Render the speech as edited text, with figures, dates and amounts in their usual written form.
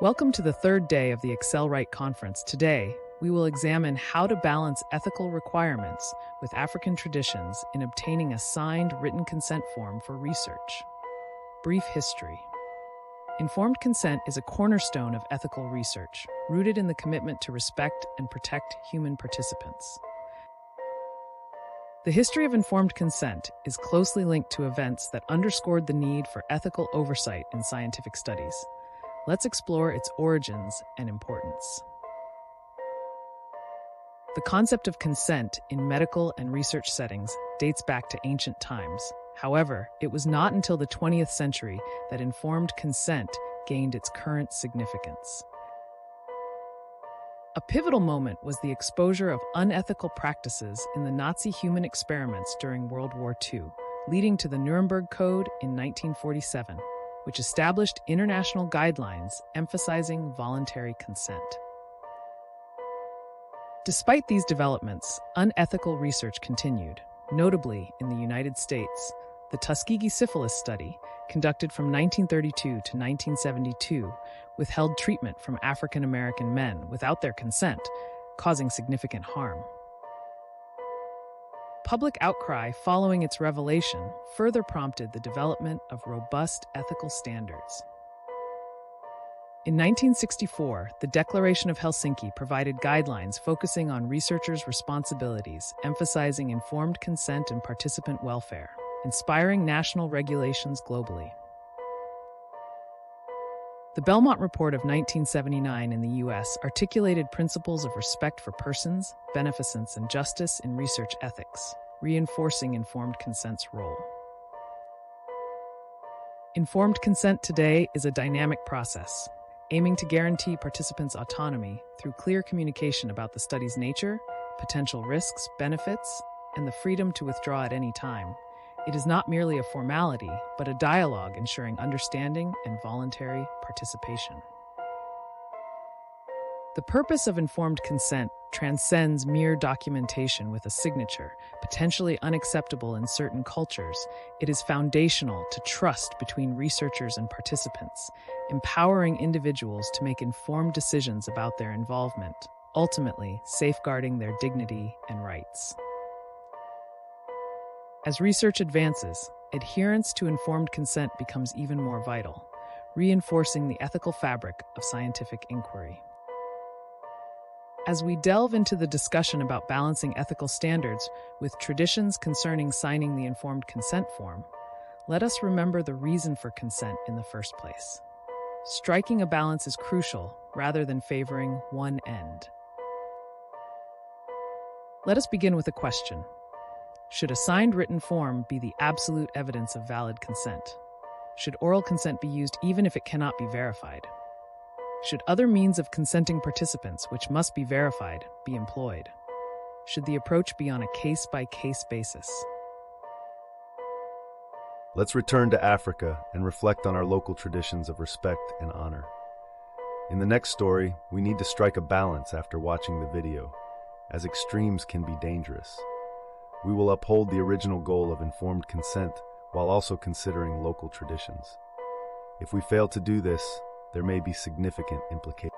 Welcome to the third day of the AccelRite conference. Today, we will examine how to balance ethical requirements with African traditions in obtaining a signed written consent form for research. Brief history. Informed consent is a cornerstone of ethical research, rooted in the commitment to respect and protect human participants. The history of informed consent is closely linked to events that underscored the need for ethical oversight in scientific studies. Let's explore its origins and importance. The concept of consent in medical and research settings dates back to ancient times. However, it was not until the 20th century that informed consent gained its current significance. A pivotal moment was the exposure of unethical practices in the Nazi human experiments during World War II, leading to the Nuremberg Code in 1947, which established international guidelines emphasizing voluntary consent. Despite these developments, unethical research continued. Notably, in the United States, the Tuskegee syphilis study, conducted from 1932 to 1972, withheld treatment from African American men without their consent, causing significant harm. Public outcry following its revelation further prompted the development of robust ethical standards. In 1964, the Declaration of Helsinki provided guidelines focusing on researchers' responsibilities, emphasizing informed consent and participant welfare, inspiring national regulations globally. The Belmont Report of 1979 in the U.S. articulated principles of respect for persons, beneficence, and justice in research ethics, reinforcing informed consent's role. Informed consent today is a dynamic process, aiming to guarantee participants' autonomy through clear communication about the study's nature, potential risks, benefits, and the freedom to withdraw at any time. It is not merely a formality, but a dialogue ensuring understanding and voluntary participation. The purpose of informed consent transcends mere documentation with a signature, potentially unacceptable in certain cultures. It is foundational to trust between researchers and participants, empowering individuals to make informed decisions about their involvement, ultimately safeguarding their dignity and rights. As research advances, adherence to informed consent becomes even more vital, reinforcing the ethical fabric of scientific inquiry. As we delve into the discussion about balancing ethical standards with traditions concerning signing the informed consent form, let us remember the reason for consent in the first place. Striking a balance is crucial rather than favoring one end. Let us begin with a question. Should a signed written form be the absolute evidence of valid consent? Should oral consent be used even if it cannot be verified? Should other means of consenting participants, which must be verified, be employed? Should the approach be on a case-by-case basis? Let's return to Africa and reflect on our local traditions of respect and honor. In the next story, we need to strike a balance after watching the video, as extremes can be dangerous. We will uphold the original goal of informed consent while also considering local traditions. If we fail to do this, there may be significant implications.